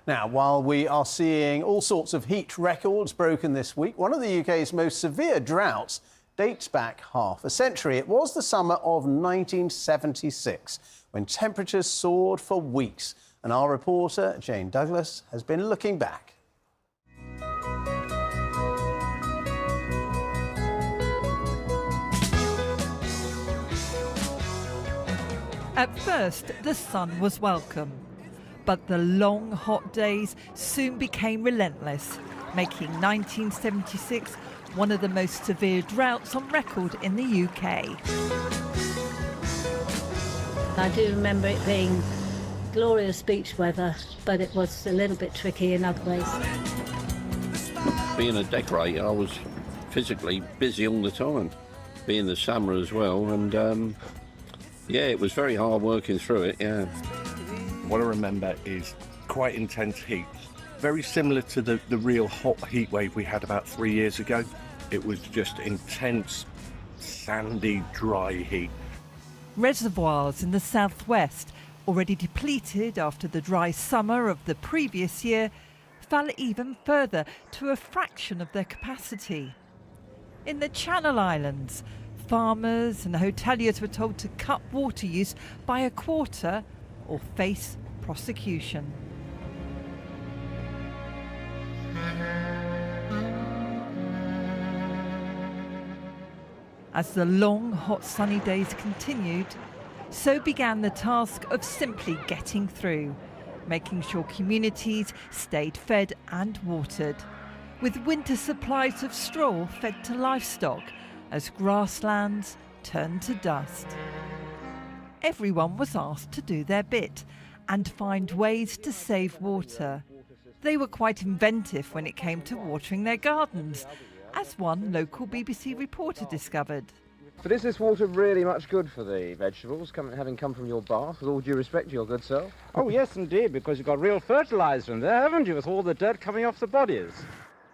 Now, while we are seeing all sorts of heat records broken this week, one of the UK's most severe droughts dates back half a century. It was the summer of 1976 when temperatures soared for weeks. And our reporter, Jane Douglas, has been looking back. At first, the sun was welcome, but the long, hot days soon became relentless, making 1976 one of the most severe droughts on record in the UK. I do remember it being glorious beach weather, but it was a little bit tricky in other ways. Being a decorator, I was physically busy all the time, being the summer as well, and yeah, it was very hard working through it, yeah. What I remember is quite intense heat, very similar to the real hot heat wave we had about 3 years ago. It was just intense, sandy, dry heat. Reservoirs in the southwest, already depleted after the dry summer of the previous year, fell even further to a fraction of their capacity. In the Channel Islands, farmers and hoteliers were told to cut water use by a quarter or face prosecution. As the long, hot, sunny days continued, so began the task of simply getting through, making sure communities stayed fed and watered, with winter supplies of straw fed to livestock as grasslands turned to dust. Everyone was asked to do their bit and find ways to save water. They were quite inventive when it came to watering their gardens, as one local BBC reporter discovered. But is this water really much good for the vegetables, having come from your bath, with all due respect to your good self? Oh yes indeed, because you've got real fertiliser in there, haven't you, with all the dirt coming off the bodies.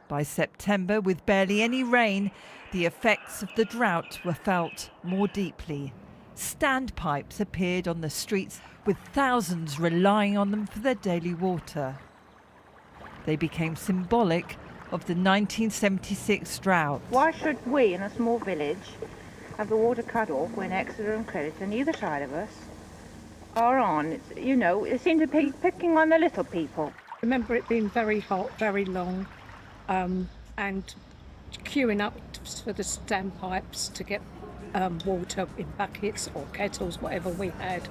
By September, with barely any rain, the effects of the drought were felt more deeply. Standpipes appeared on the streets, with thousands relying on them for their daily water. They became symbolic of the 1976 drought. Why should we, in a small village, have the water cut off when Exeter and Crediton, on either side of us, are on? You know, it seems to be picking on the little people. I remember it being very hot, very long, and queuing up for the standpipes to get water in buckets or kettles, whatever we had.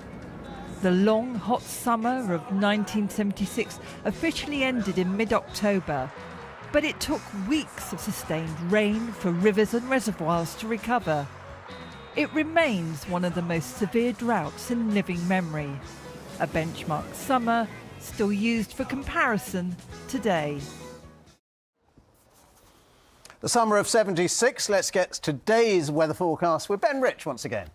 The long, hot summer of 1976 officially ended in mid-October, but it took weeks of sustained rain for rivers and reservoirs to recover. It remains one of the most severe droughts in living memory, a benchmark summer still used for comparison today. The summer of 76, let's get today's weather forecast with Ben Rich once again.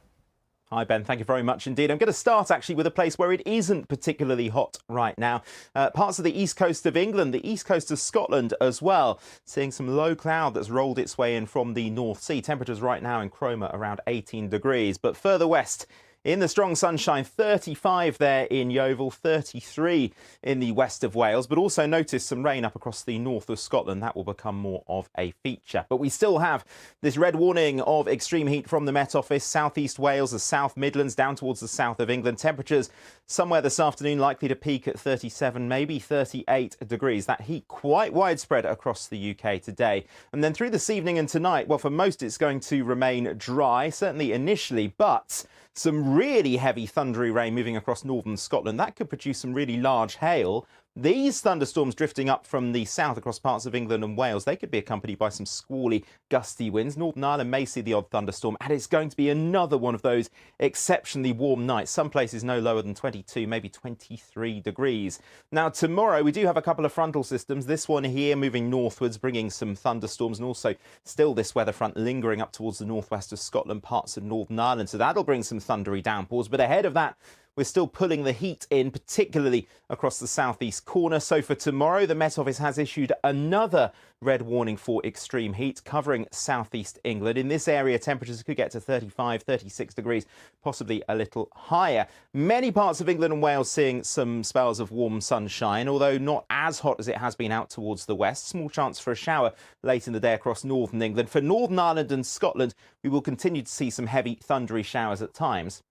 Hi Ben, thank you very much indeed. I'm going to start actually with a place where it isn't particularly hot right now. Parts of the east coast of England, the east coast of Scotland as well. Seeing some low cloud that's rolled its way in from the North Sea. Temperatures right now in Cromer around 18 degrees. But further west, in the strong sunshine, 35 there in Yeovil, 33 in the west of Wales. But also notice some rain up across the north of Scotland. That will become more of a feature. But we still have this red warning of extreme heat from the Met Office. Southeast Wales, the South Midlands, down towards the south of England. Temperatures somewhere this afternoon likely to peak at 37, maybe 38 degrees. That heat quite widespread across the UK today. And then through this evening and tonight, well, for most it's going to remain dry, certainly initially, but some really heavy thundery rain moving across northern Scotland. That could produce some really large hail. These thunderstorms drifting up from the south across parts of England and Wales, they could be accompanied by some squally, gusty winds. Northern Ireland may see the odd thunderstorm, and it's going to be another one of those exceptionally warm nights. Some places no lower than 22, maybe 23 degrees. Now, tomorrow we do have a couple of frontal systems. This one here moving northwards, bringing some thunderstorms, and also still this weather front lingering up towards the northwest of Scotland, parts of Northern Ireland. So that'll bring some thundery downpours. But ahead of that, we're still pulling the heat in, particularly across the southeast corner. So for tomorrow, the Met Office has issued another red warning for extreme heat covering southeast England. In this area, temperatures could get to 35, 36 degrees, possibly a little higher. Many parts of England and Wales seeing some spells of warm sunshine, although not as hot as it has been out towards the west. Small chance for a shower late in the day across northern England. For Northern Ireland and Scotland, we will continue to see some heavy thundery showers at times.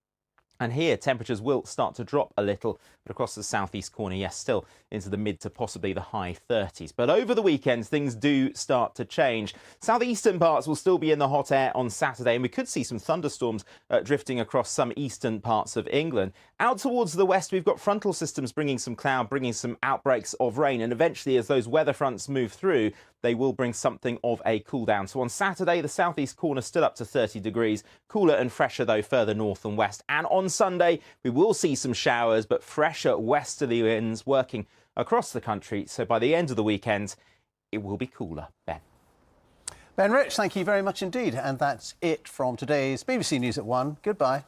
And here, temperatures will start to drop a little, but across the southeast corner, yes, still into the mid to possibly the high 30s. But over the weekends, things do start to change. Southeastern parts will still be in the hot air on Saturday, and we could see some thunderstorms drifting across some eastern parts of England. Out towards the west, we've got frontal systems bringing some cloud, bringing some outbreaks of rain. And eventually, as those weather fronts move through, they will bring something of a cool down. So on Saturday, the southeast corner still up to 30 degrees. Cooler and fresher, though, further north and west. And on Sunday, we will see some showers, but fresher westerly winds working across the country. So by the end of the weekend, it will be cooler. Ben Rich, thank you very much indeed. And that's it from today's BBC News at 1. Goodbye.